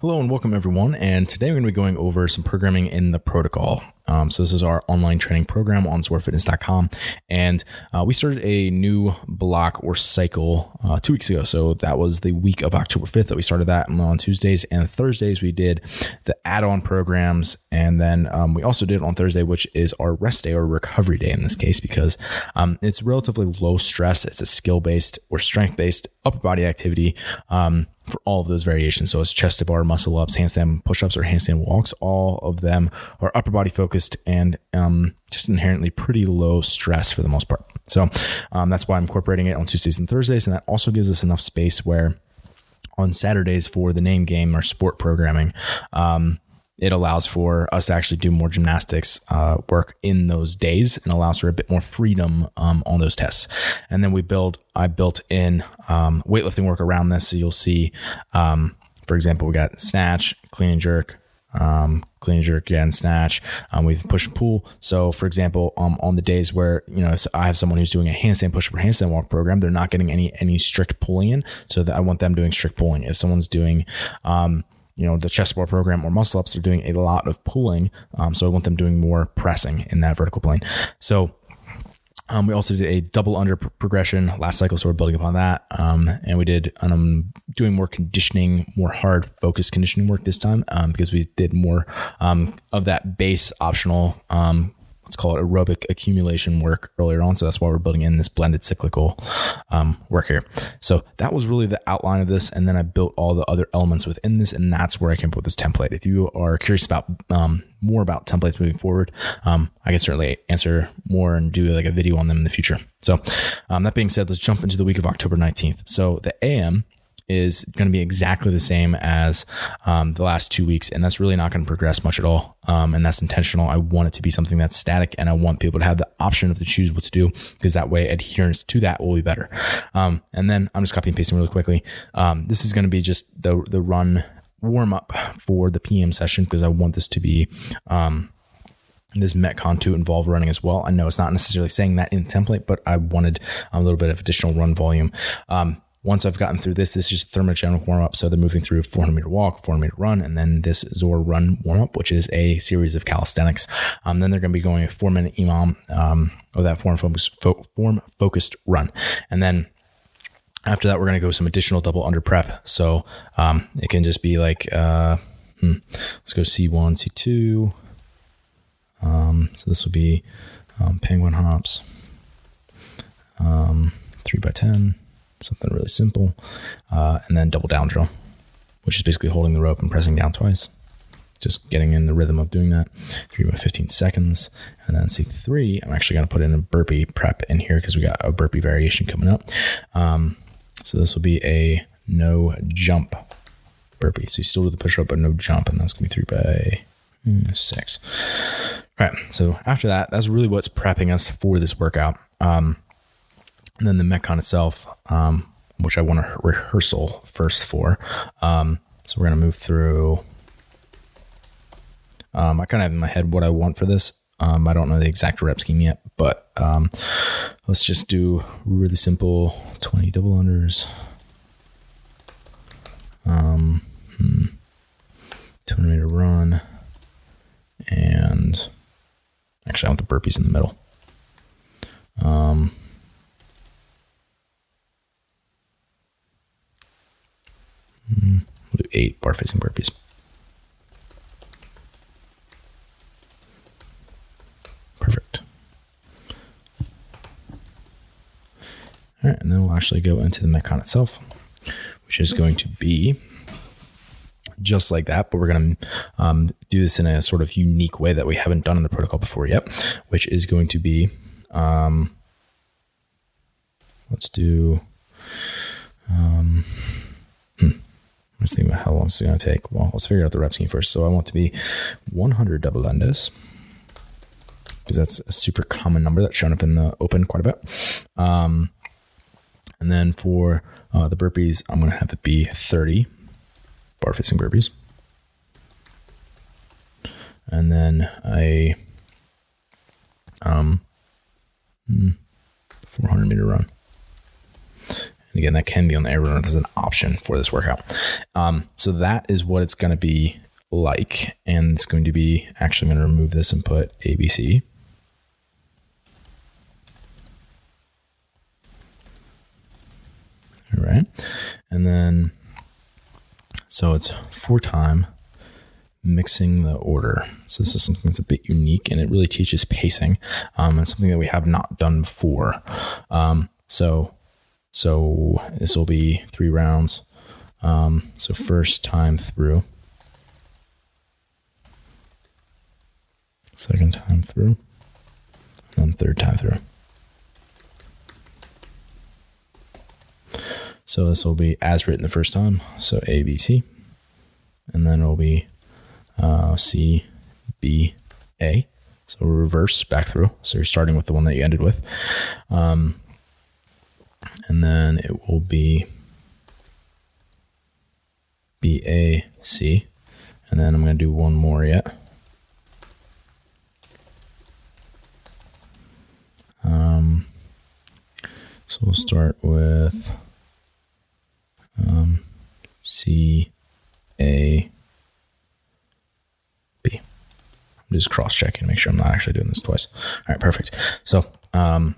Hello and welcome everyone. And today we're going to be going over some programming in the protocol. So this is our online training program on ZOARfitness.com. And we started a new block or cycle 2 weeks ago. So that was the week of October 5th that we started that. And on Tuesdays and Thursdays, we did the AddOn programs. And then we also did on Thursday, which is our rest day or recovery day in this case, because it's relatively low stress. It's a skill-based or strength-based upper body activity for all of those variations. So it's chest to bar, muscle ups, handstand push-ups, or handstand walks. All of them are upper body focused and just inherently pretty low stress for the most part. So that's why I'm incorporating it on Tuesdays and Thursdays. And that also gives us enough space where on Saturdays for the name game or sport programming, it allows for us to actually do more gymnastics work in those days and allows for a bit more freedom on those tests. And then I built in weightlifting work around this. So you'll see, for example, we got snatch, clean and jerk again, snatch. We've push and pull. So for example, on the days where, I have someone who's doing a handstand push-up or handstand walk program, they're not getting any strict pulling in. So that I want them doing strict pulling. If someone's doing, the chest bar program or muscle ups, they're doing a lot of pulling. So I want them doing more pressing in that vertical plane. So we also did a double under progression last cycle. So we're building upon that. And we did, doing more conditioning, more hard focused conditioning work this time, because we did more, of that base optional, let's call it aerobic accumulation work earlier on. So that's why we're building in this blended cyclical work here. So that was really the outline of this. And then I built all the other elements within this. And that's where I came up with this template. If you are curious about more about templates moving forward, I can certainly answer more and do like a video on them in the future. So that being said, let's jump into the week of October 19th. So the AM is going to be exactly the same as the last 2 weeks. And that's really not going to progress much at all. And that's intentional. I want it to be something that's static, and I want people to have the option of to choose what to do, because that way adherence to that will be better. And then I'm just copying and pasting really quickly. This is going to be just the run warm up for the PM session, because I want this to be this Metcon to involve running as well. I know it's not necessarily saying that in the template, but I wanted a little bit of additional run volume. Once I've gotten through this is just thermogenic warm up. So they're moving through 400 meter walk, 400 meter run, and then this ZOAR run warm up, which is a series of calisthenics. Then they're going to be going a 4-minute EMOM of that form focused run. And then after that, we're going to go some additional double under prep. So it can just be like, let's go C1, C2. So this will be penguin hops, 3x10. Something really simple, and then double down drill, which is basically holding the rope and pressing down twice, just getting in the rhythm of doing that. 3 by 15 seconds. And then C3, I'm actually going to put in a burpee prep in here because we got a burpee variation coming up. So this will be a no jump burpee. So you still do the push up, but no jump. And that's going to be 3 by 6. All right. So after that, that's really what's prepping us for this workout. And then the Metcon itself, which I want a rehearsal first for. So we're going to move through. I kind of have in my head what I want for this. I don't know the exact rep scheme yet, but let's just do really simple 20 double unders. 200 meter run. And actually, I want the burpees in the middle. We'll do 8 bar facing burpees. Perfect. All right, and then we'll actually go into the Metcon itself, which is going to be just like that, but we're going to do this in a sort of unique way that we haven't done in the protocol before yet, which is going to be, let's do, let's think about how long it's going to take. Well, let's figure out the rep scheme first. So I want to be 100 double unders, because that's a super common number that's shown up in the open quite a bit. And then for the burpees, I'm going to have it be 30 bar facing burpees. And then a 400 meter run. And again, that can be on the AddOn as an option for this workout. So that is what it's going to be like. And it's going to be, actually I'm going to remove this and put ABC. All right. And then, so it's 4-time mixing the order. So this is something that's a bit unique, and it really teaches pacing. And something that we have not done before. So this will be 3 rounds. So first time through, second time through, and then third time through. So this will be as written the first time. So A, B, C, and then it'll be C, B, A. So reverse back through. So you're starting with the one that you ended with. And then it will be B, A, C. And then I'm going to do one more yet. So we'll start with C, A, B. I'm just cross-checking, make sure I'm not actually doing this twice. All right, perfect. So, and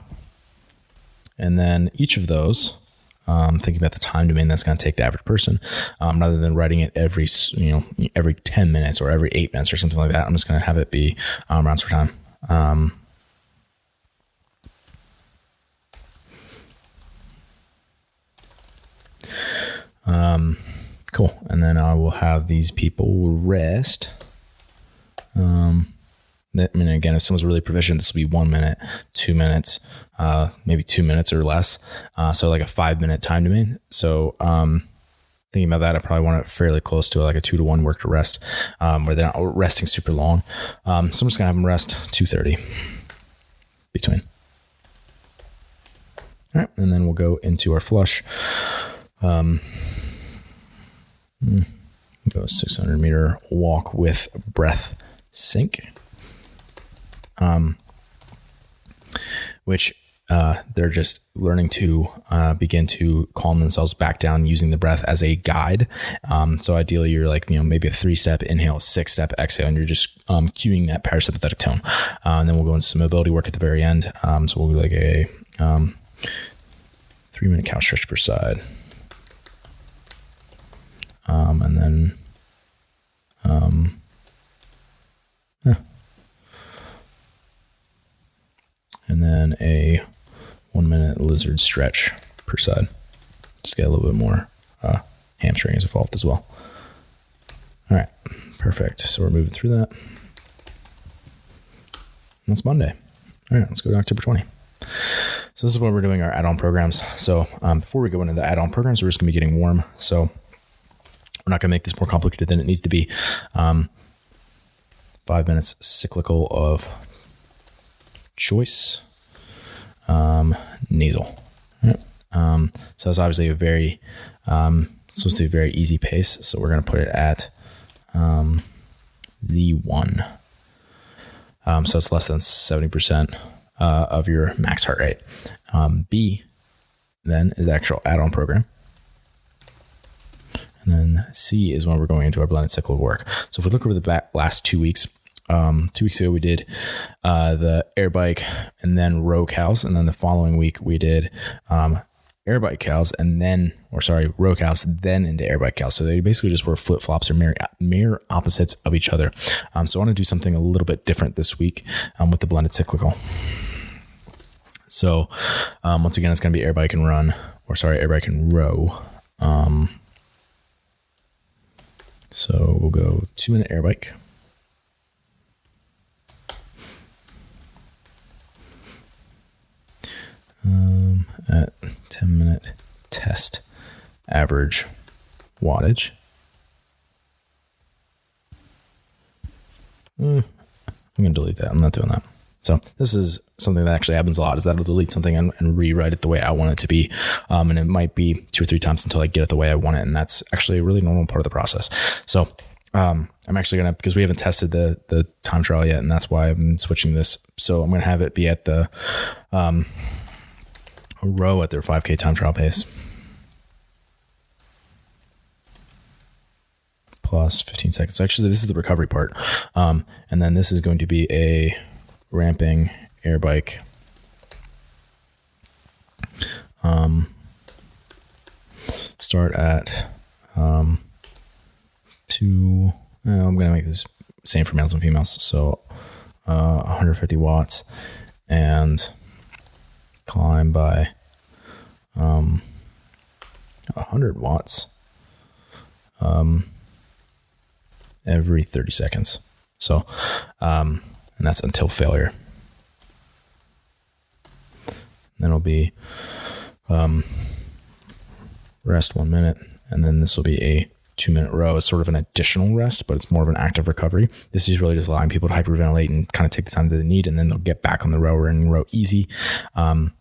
then each of those, thinking about the time domain that's going to take the average person, rather than writing it every 10 minutes or every 8 minutes or something like that, I'm just going to have it be rounds for time. Cool. And then I will have these people rest. Again, if someone's really proficient, this will be 1 minute, 2 minutes, maybe 2 minutes or less. So like a 5-minute time domain. So, thinking about that, I probably want it fairly close to like a 2-to-1 work to rest, where they're not resting super long. So I'm just gonna have them rest 2:30 between. All right. And then we'll go into our flush. Go 600 meter walk with breath sync, which they're just learning to begin to calm themselves back down using the breath as a guide. So ideally you're like, maybe a 3-step inhale, 6-step exhale, and you're just cueing that parasympathetic tone. And then we'll go into some mobility work at the very end. So we'll do like a 3-minute couch stretch per side. And then, and then a 1-minute lizard stretch per side. Just get a little bit more hamstrings involved as well. All right, perfect. So we're moving through that. And that's Monday. All right, let's go to October 20. So this is when we're doing our add-on programs. So before we go into the add-on programs, we're just gonna be getting warm. So we're not going to make this more complicated than it needs to be. 5 minutes cyclical of choice, nasal. Right. So it's obviously a very, supposed to be a very easy pace. So we're going to put it at Z1. So it's less than 70% of your max heart rate. B then is the actual add-on program. And then C is when we're going into our blended cycle of work. So if we look over the last 2 weeks, 2 weeks ago we did the air bike and then row cows. And then the following week we did air bike cows row cows, then into air bike cows. So they basically just were flip-flops or mirror opposites of each other. So I want to do something a little bit different this week with the blended cyclical. So once again, it's going to be air bike and row. So we'll go 2-minute air bike. At 10-minute test average wattage. I'm going to delete that. I'm not doing that. So this is something that actually happens a lot, is that I'll delete something and rewrite it the way I want it to be. And it might be 2 or 3 times until I get it the way I want it. And that's actually a really normal part of the process. So I'm actually going to, because we haven't tested the time trial yet, and that's why I'm switching this. So I'm going to have it be at the row at their 5K time trial pace. plus 15 seconds. So actually, this is the recovery part. And then this is going to be a ramping air bike. Start at 2. I'm going to make this same for males and females. So 150 watts and climb by 100 watts every 30 seconds. So, and that's until failure. Then it'll be rest 1 minute, and then this will be a 2-minute row. It's sort of an additional rest, but it's more of an active recovery. This is really just allowing people to hyperventilate and kind of take the time that they need, and then they'll get back on the rower and row easy. And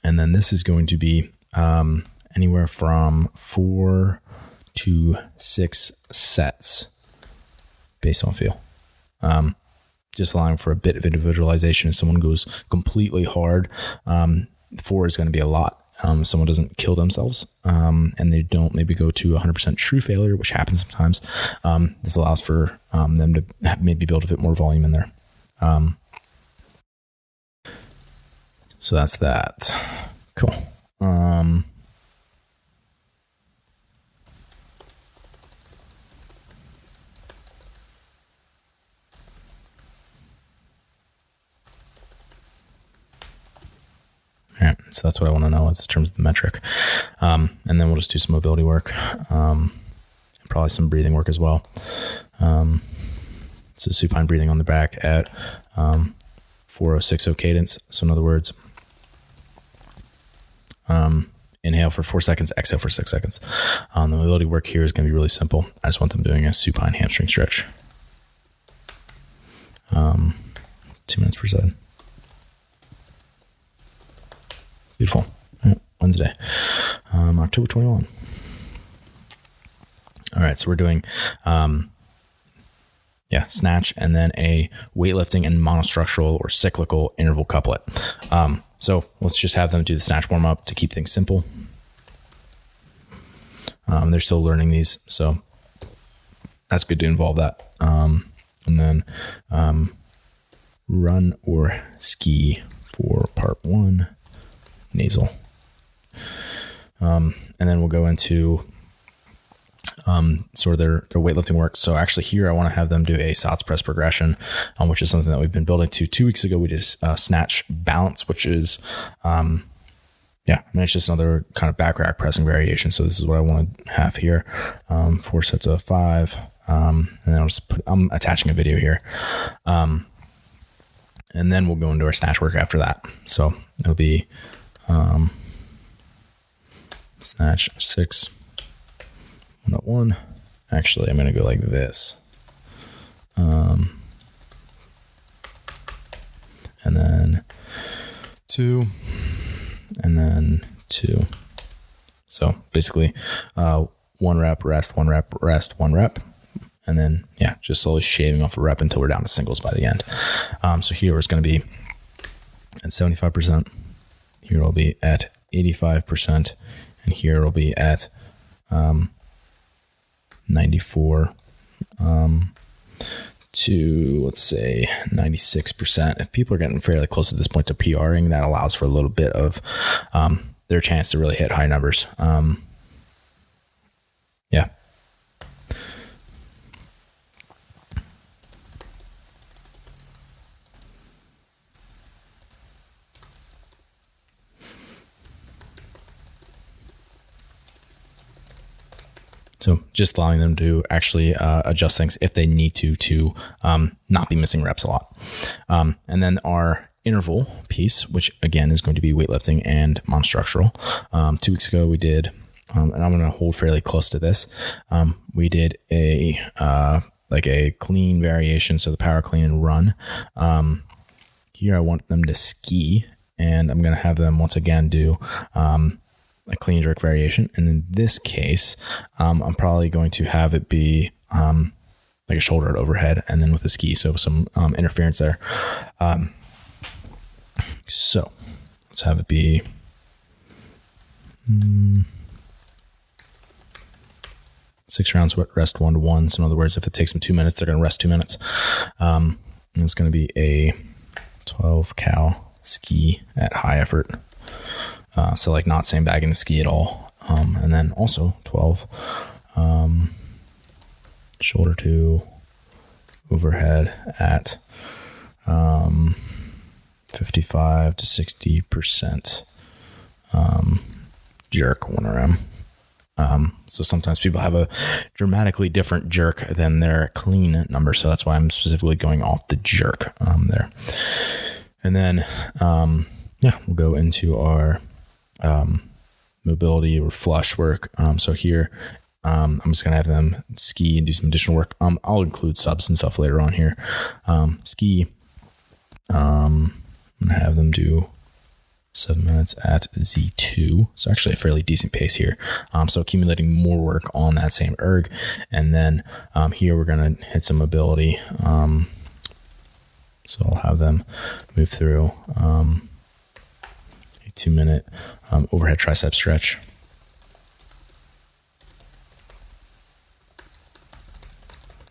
then this is going to be anywhere from 4 to 6 sets based on feel. Just allowing for a bit of individualization. If someone goes completely hard, 4 is going to be a lot. Someone doesn't kill themselves, and they don't maybe go to 100% true failure, which happens sometimes. This allows for them to maybe build a bit more volume in there. So that's that. Cool. All right, so that's what I want to know in terms of the metric. And then we'll just do some mobility work, and probably some breathing work as well. So supine breathing on the back at 4060 cadence. So in other words, inhale for 4 seconds, exhale for 6 seconds. The mobility work here is going to be really simple. I just want them doing a supine hamstring stretch. 2 minutes per side. Beautiful. Wednesday, October 21. All right, so we're doing snatch and then a weightlifting and monostructural or cyclical interval couplet. So let's just have them do the snatch warm up to keep things simple. They're still learning these, so that's good to involve that. And then run or ski for part 1. Nasal. And then we'll go into sort of their weightlifting work. So actually here I want to have them do a SOTS press progression, which is something that we've been building to. 2 weeks ago we did a snatch balance, which is it's just another kind of back rack pressing variation. So this is what I want to have here. 4 sets of 5. And then I'm attaching a video here. And then we'll go into our snatch work after that. So it'll be snatch 6, 1 Actually, I'm going to go like this. And then 2, and then 2. So basically, 1 rep, rest, 1 rep, rest, 1 rep. And then, just slowly shaving off a rep until we're down to singles by the end. So here it's going to be at 75%. Here it'll be at 85%. And here it'll be at 94 to, let's say, 96%. If people are getting fairly close at this point to PRing, that allows for a little bit of their chance to really hit high numbers. So just allowing them to actually adjust things if they need to not be missing reps a lot. And then our interval piece, which again is going to be weightlifting and monostructural. 2 weeks ago we did, and I'm going to hold fairly close to this. We did a clean variation, so the power clean and run. Here I want them to ski, and I'm going to have them once again do a clean jerk variation. And in this case, I'm probably going to have it be like a shoulder at overhead and then with a ski. So some interference there. So let's have it be 6 rounds, rest 1 to 1. So in other words, if it takes them 2 minutes, they're going to rest 2 minutes. And it's going to be a 12 cal ski at high effort. So like not sandbagging the ski at all. And then also 12 shoulder to overhead at 55 to 60% jerk 1 RM. So sometimes people have a dramatically different jerk than their clean number. So that's why I'm specifically going off the jerk there. And then, we'll go into our mobility or flush work. So here, I'm just going to have them ski and do some additional work. I'll include subs and stuff later on here. Ski, I'm going to have them do 7 minutes at Z2. So actually a fairly decent pace here. So accumulating more work on that same erg. And then here we're going to hit some mobility. So I'll have them move through a 2 minute overhead tricep stretch.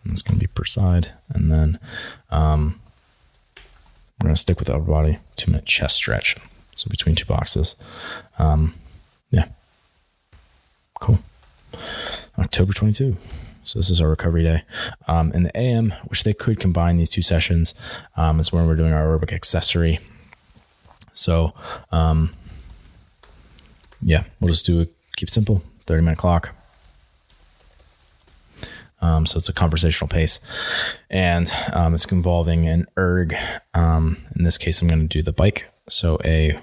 And it's going to be per side. And then we're going to stick with the upper body, 2 minute chest stretch. So between 2 boxes. Cool. October 22. So this is our recovery day. In the AM, which they could combine these 2 sessions, is when we're doing our aerobic accessory. So, we'll just keep it simple, 30-minute clock. So it's a conversational pace, and it's involving an erg. In this case, I'm going to do the bike. So a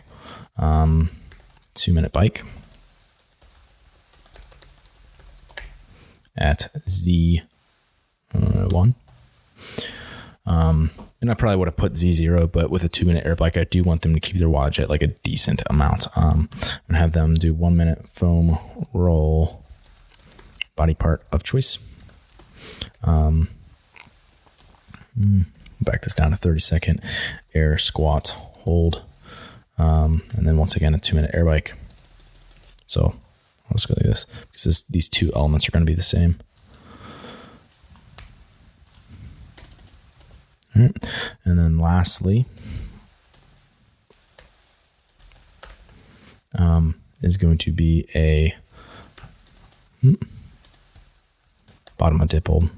2 minute bike at Z1. And I probably would have put Z0, but with a 2 minute air bike, I do want them to keep their wattage at like a decent amount. I'm gonna have them do 1 minute foam roll, body part of choice. Back this down to 30-second air squat hold. And then once again, a 2 minute air bike. So let's go like this because these 2 elements are going to be the same. All right. And then lastly, is going to be a bottom of dip hold.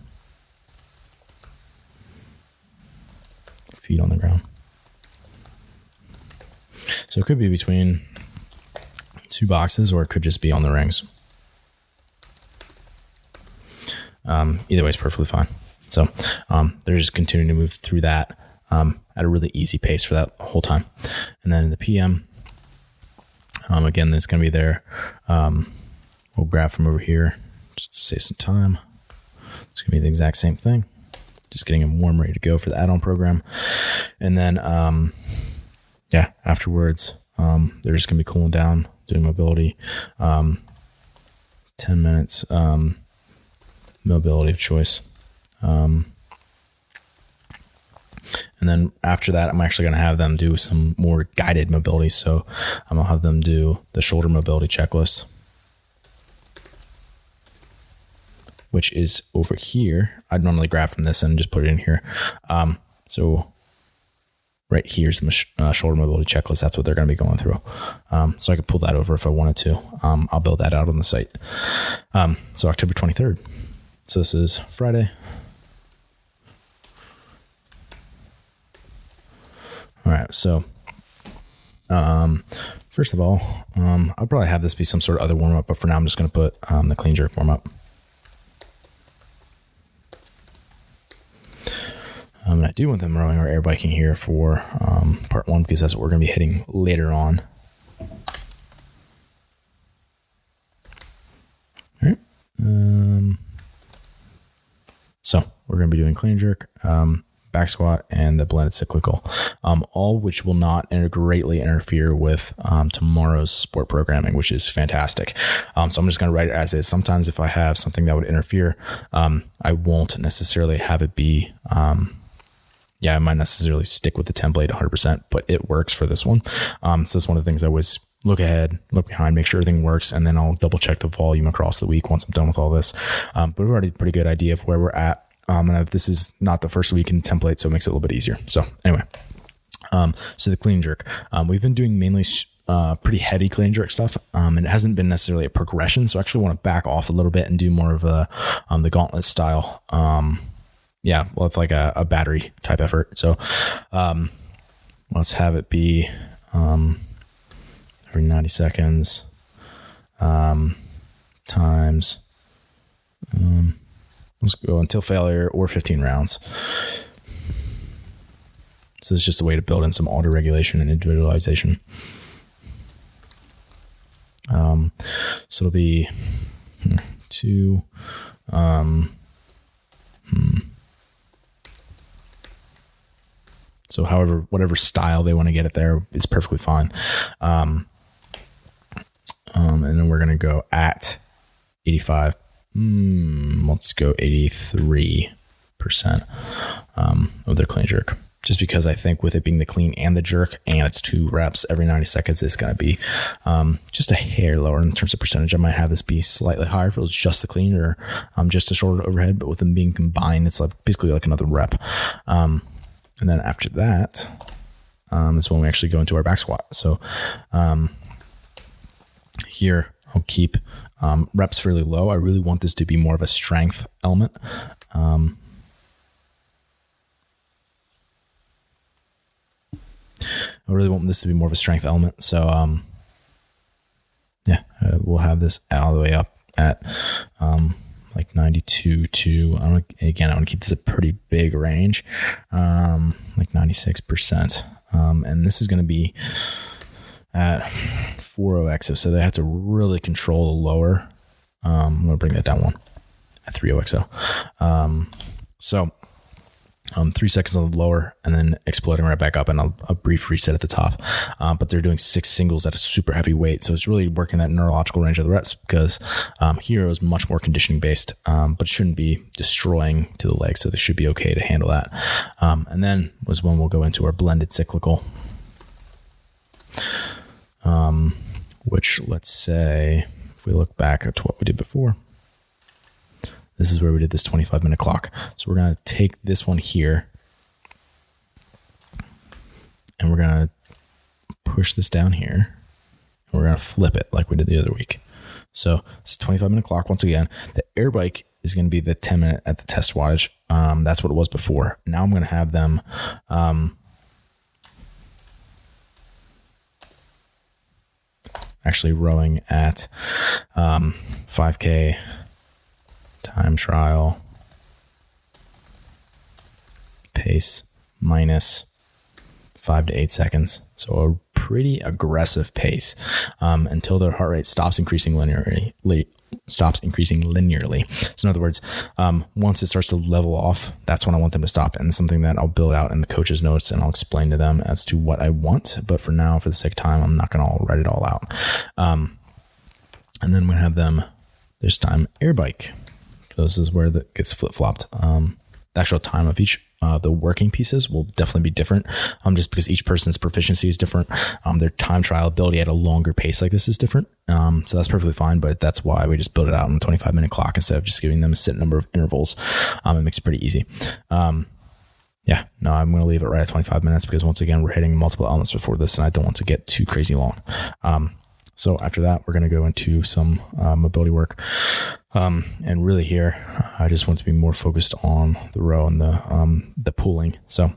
Feet on the ground. So it could be between 2 boxes, or it could just be on the rings. Either way is perfectly fine. So they're just continuing to move through that at a really easy pace for that whole time. And then in the PM, again, there's going to be there. We'll grab from over here just to save some time. It's going to be the exact same thing. Just getting them warm, ready to go for the add-on program. And then, afterwards, they're just going to be cooling down, doing mobility. 10 minutes mobility of choice. And then after that, I'm actually going to have them do some more guided mobility. So I'm going to have them do the shoulder mobility checklist, which is over here. I'd normally grab from this and just put it in here. So right here's the shoulder mobility checklist. That's what they're going to be going through. So I could pull that over if I wanted to. I'll build that out on the site. So October 23rd. So this is Friday. All right. So first of all, I'll probably have this be some sort of other warm up, but for now I'm just going to put the clean jerk warm up. And I do want them rowing or air biking here for part 1 because that's what we're going to be hitting later on. All right. So we're going to be doing clean jerk, back squat, and the blended cyclical, all which will not greatly interfere with tomorrow's sport programming, which is fantastic. So I'm just going to write it as is. Sometimes if I have something that would interfere, I won't necessarily have it be... I might necessarily stick with the template 100%, but it works for this one. So it's one of the things I always look ahead, look behind, make sure everything works, and then I'll double check the volume across the week once I'm done with all this. But we've already a pretty good idea of where we're at. And if this is not the first week in template, so it makes it a little bit easier. So anyway, so the clean jerk, we've been doing mainly pretty heavy clean jerk stuff. And it hasn't been necessarily a progression. So I actually want to back off a little bit and do more of the gauntlet style. Yeah, well, it's like a battery type effort. So let's have it be every 90 seconds times, let's go until failure or 15 rounds. So it's just a way to build in some auto regulation and individualization. So it'll be 2, so however, whatever style they want to get it there is perfectly fine. And then we're going to go at 85. Let's go 83% of their clean jerk. Just because I think with it being the clean and the jerk, and it's 2 reps every 90 seconds, it's going to be just a hair lower in terms of percentage. I might have this be slightly higher if it was just the clean or just a shorter overhead, but with them being combined, it's like basically like another rep. And then after that is when we actually go into our back squat. So here I'll keep reps fairly low. I really want this to be more of a strength element. I really want this to be more of a strength element. So, we'll have this all the way up at, like 92 to, I want to keep this a pretty big range, like 96%. And this is going to be at 4.0XO. So they have to really control the lower. I'm going to bring that down one at 3.0XO. So 3 seconds on the lower and then exploding right back up, and a brief reset at the top. But they're doing 6 singles at a super heavy weight. So it's really working that neurological range of the reps, because here is much more conditioning based, but it shouldn't be destroying to the leg. So they should be okay to handle that. And then was when we'll go into our blended cyclical, which, let's say, if we look back at what we did before, this is where we did this 25-minute clock. So we're going to take this one here and we're going to push this down here. And we're going to flip it like we did the other week. So it's a 25-minute clock. Once again, the air bike is going to be the 10-minute at the test wattage. That's what it was before. Now I'm going to have them actually rowing at 5K time trial pace minus 5 to 8 seconds. So a pretty aggressive pace until their heart rate stops increasing linearly. So in other words, once it starts to level off, that's when I want them to stop. And something that I'll build out in the coach's notes and I'll explain to them as to what I want. But for now, for the sake of time, I'm not going to write it all out. And then I'm going to have them this time air bike. So this is where that gets flip-flopped. The actual time of each the working pieces will definitely be different, just because each person's proficiency is different. Their time trial ability at a longer pace like this is different. So that's perfectly fine, but that's why we just build it out on a 25-minute clock instead of just giving them a set number of intervals. It makes it pretty easy. I'm going to leave it right at 25 minutes because, once again, we're hitting multiple elements before this and I don't want to get too crazy long. So after that, we're going to go into some mobility work. And really here, I just want to be more focused on the row and the pulling. So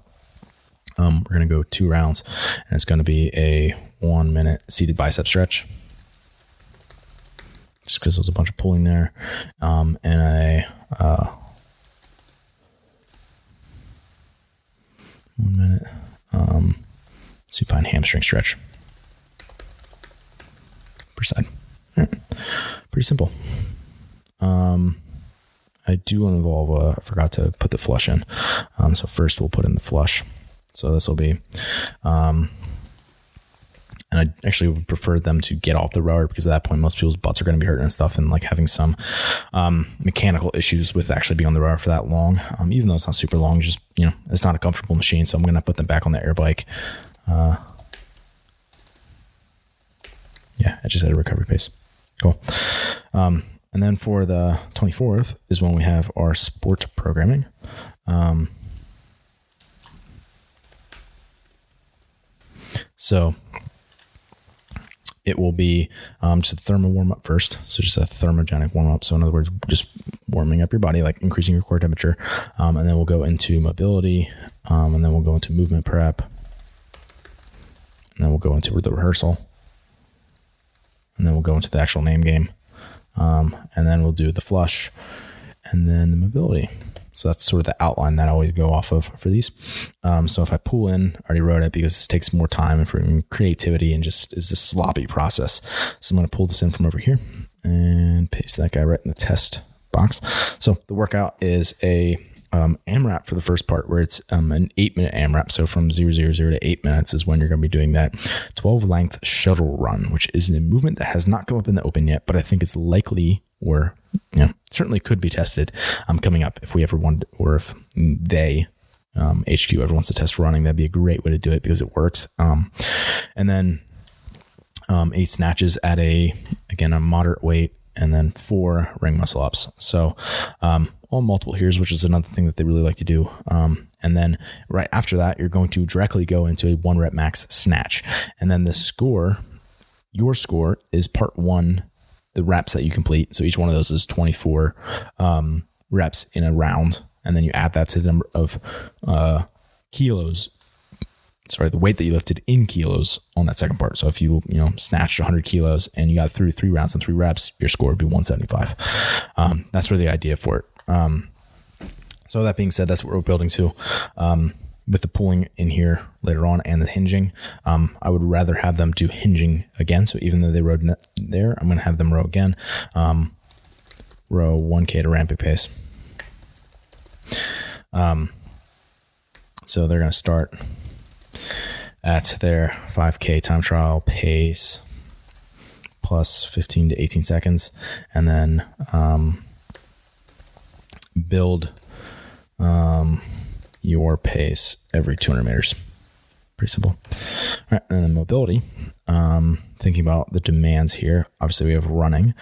we're going to go 2 rounds, and it's going to be a 1-minute seated bicep stretch. Just because there was a bunch of pulling there. And a 1-minute supine hamstring stretch per side. All right. Pretty simple. I do involve, I forgot to put the flush in. So first we'll put in the flush. So this will be, and I actually would prefer them to get off the rower, because at that point, most people's butts are going to be hurting and stuff, and like having some, mechanical issues with actually being on the rower for that long. Even though it's not super long, just, it's not a comfortable machine. So I'm going to put them back on the air bike. Yeah, I just had a recovery pace. Cool. And then for the 24th is when we have our sport programming. So it will be just a thermo warm up first. So just a thermogenic warm up. So in other words, just warming up your body, like increasing your core temperature. And then we'll go into mobility. And then we'll go into movement prep. And then we'll go into the rehearsal. And then we'll go into the actual name game. And then we'll do the flush and then the mobility. So that's sort of the outline that I always go off of for these. So if I pull in, I already wrote it because this takes more time and for creativity and just is this sloppy process. So I'm going to pull this in from over here and paste that guy right in the test box. So the workout is a AMRAP for the first part, where it's an 8-minute AMRAP. So from 0, 0, 0 to 8 minutes is when you're going to be doing that 12 length shuttle run, which is a movement that has not come up in the open yet, but I think it's likely or certainly could be tested coming up if we ever want, or if they HQ ever wants to test running. That'd be a great way to do it because it works. And then 8 snatches at a moderate weight, and then 4 ring muscle ups. So all multiple here's, which is another thing that they really like to do. And then right after that, you're going to directly go into a 1 rep max snatch. And then the score, your score is part 1, the reps that you complete. So each one of those is 24 reps in a round. And then you add that to the number of kilos. Sorry, the weight that you lifted in kilos on that second part. So if you snatched 100 kilos and you got through 3 rounds and 3 reps, your score would be 175. That's really the idea for it. So that being said, that's what we're building to. With the pulling in here later on and the hinging, I would rather have them do hinging again. So even though they rode there, I'm going to have them row again. Row 1K to ramping pace. So they're going to start at their 5K time trial pace plus 15 to 18 seconds, and then build your pace every 200 meters. Pretty simple. All right, and then mobility. Thinking about the demands here, obviously we have running.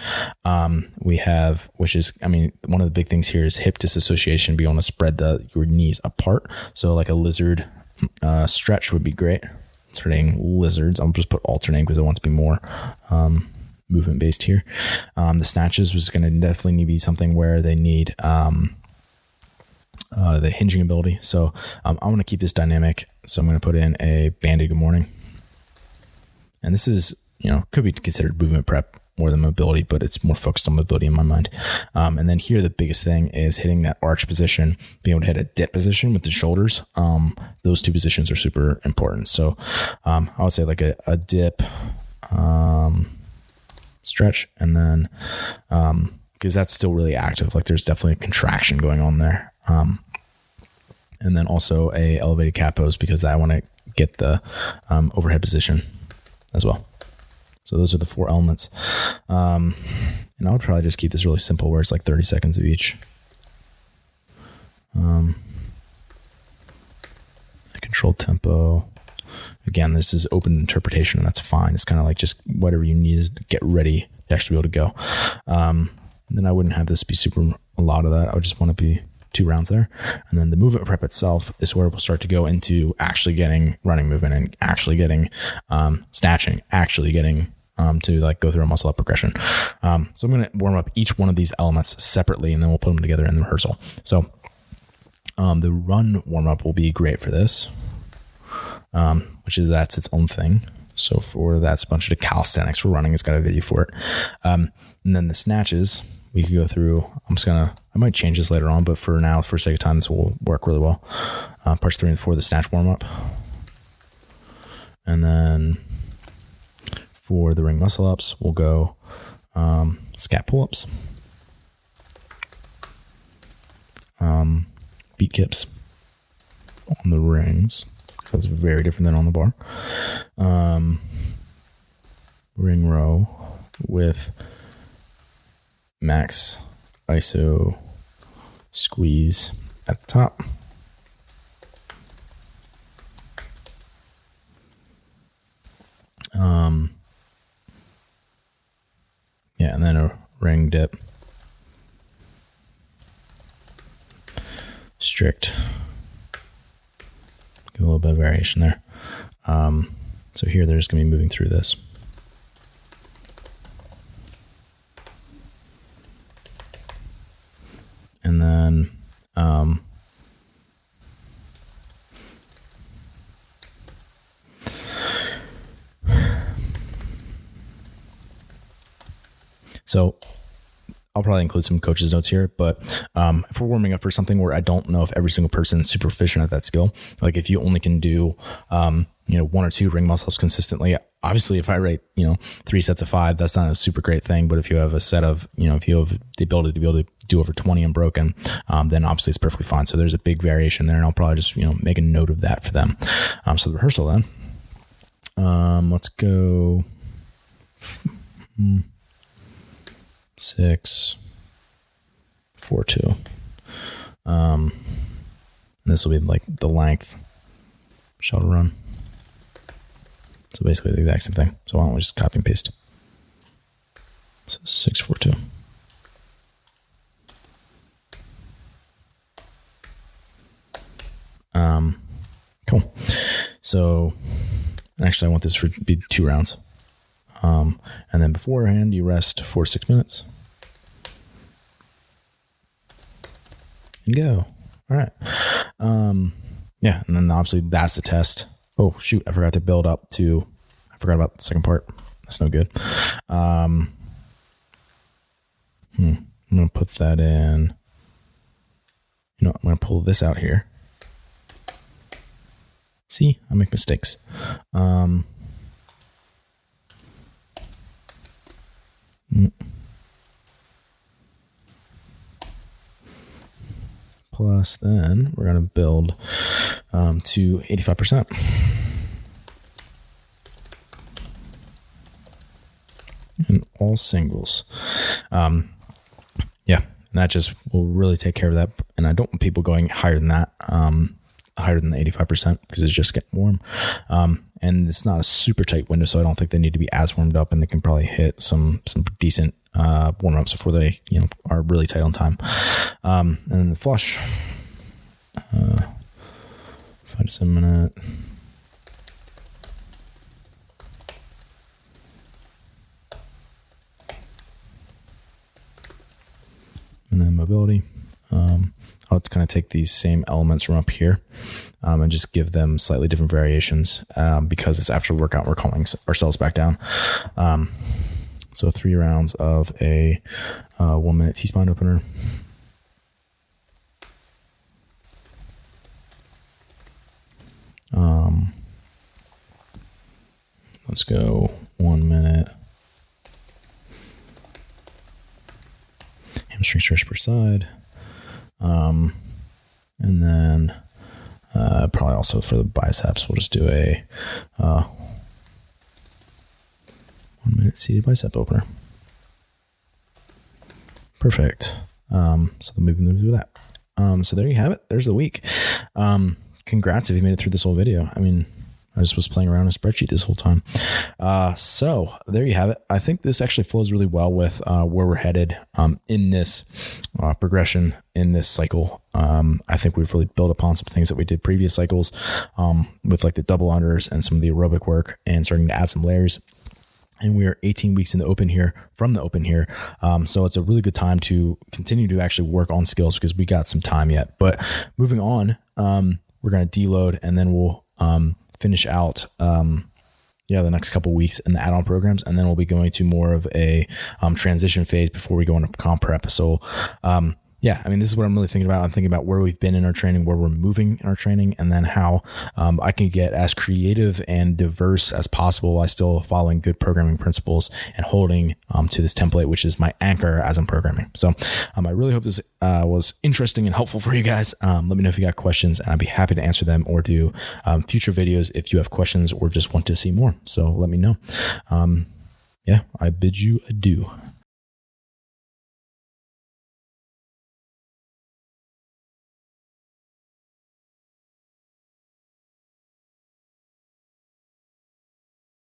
We have, which is, one of the big things here is hip disassociation, be able to spread your knees apart. So like a lizard stretch would be great. Alternating lizards. I'll just put alternating because I want to be more movement based here. The snatches was going to definitely need to be something where they need the hinging ability. So I'm going to keep this dynamic. So I'm going to put in a banded good morning. And this is, could be considered movement prep more than mobility, but it's more focused on mobility in my mind. And then here, the biggest thing is hitting that arch position, being able to hit a dip position with the shoulders. Those 2 positions are super important. So I would say like a dip stretch, and then because that's still really active, like there's definitely a contraction going on there. And then also a elevated cat pose, because I want to get the overhead position as well. So those are the 4 elements. And I would probably just keep this really simple, where it's like 30 seconds of each. A controlled tempo. Again, this is open interpretation, and that's fine. It's kind of like just whatever you need to get ready to actually be able to go. Then I wouldn't have this be a lot of that. I would just want to be 2 rounds there. And then the movement prep itself is where we'll start to go into actually getting running movement and actually getting snatching, actually getting to like go through a muscle up progression. So I'm going to warm up each one of these elements separately, and then we'll put them together in the rehearsal. So the run warm up will be great for this, that's its own thing. So that's a bunch of calisthenics for running. It's got a video for it. And then the snatches, we could go through. I might change this later on, but for now, for sake of time, this will work really well. Parts 3 and 4, the snatch warm up. And then for the ring muscle ups, we'll go scat pull ups, beat kips on the rings, because that's very different than on the bar. Ring row with max iso squeeze at the top. swing dip. Strict. Give a little bit of variation there. So here they're just going to be moving through this. And then so I'll probably include some coach's notes here, but if we're warming up for something where I don't know if every single person is super proficient at that skill, like if you only can do, 1 or 2 ring muscles consistently, obviously if I rate, 3 sets of 5, that's not a super great thing. But if you have a set of, if you have the ability to be able to do over 20 unbroken, then obviously it's perfectly fine. So there's a big variation there, and I'll probably just, make a note of that for them. So the rehearsal then, let's go 6, 4, 2. This will be like the length shuttle run. So basically the exact same thing. So why don't we just copy and paste? So 6, 4, 2. Cool. So actually I want this to be 2 rounds. And then beforehand you rest 4 to 6 minutes. And go. All right. Yeah. And then obviously that's the test. Oh shoot. I forgot about the second part. That's no good. I'm going to put that in, I'm going to pull this out here. See, I make mistakes. Plus then we're going to build to 85%. And all singles. Yeah, and that just will really take care of that. And I don't want people going higher than that, higher than the 85%, because it's just getting warm. And it's not a super tight window, so I don't think they need to be as warmed up, and they can probably hit some decent warm-ups before they are really tight on time. And then the flush, 5 to 7 minute. And then mobility. I'll kind of take these same elements from up here and just give them slightly different variations because it's after the workout, we're calming ourselves back down. So 3 rounds of a 1 minute T-spine opener. Let's go 1 minute. Hamstring stretch per side. And then probably also for the biceps, we'll just do a 1 minute seated bicep opener. Perfect. So moving through that. So there you have it. There's the week. Congrats if you made it through this whole video. I mean, I just was playing around in a spreadsheet this whole time. So there you have it. I think this actually flows really well with where we're headed in this progression, in this cycle. I think we've really built upon some things that we did previous cycles with like the double unders and some of the aerobic work, and starting to add some layers. And we are 18 weeks in the open here, from the open here. So it's a really good time to continue to actually work on skills because we got some time yet. But moving on, we're going to deload, and then we'll finish out the next couple of weeks in the add-on programs, and then we'll be going to more of a transition phase before we go into comp prep. So I mean, this is what I'm really thinking about. I'm thinking about where we've been in our training, where we're moving in our training, and then how I can get as creative and diverse as possible while still following good programming principles and holding to this template, which is my anchor as I'm programming. So I really hope this was interesting and helpful for you guys. Let me know if you got questions, and I'd be happy to answer them or do future videos if you have questions or just want to see more. So let me know. I bid you adieu.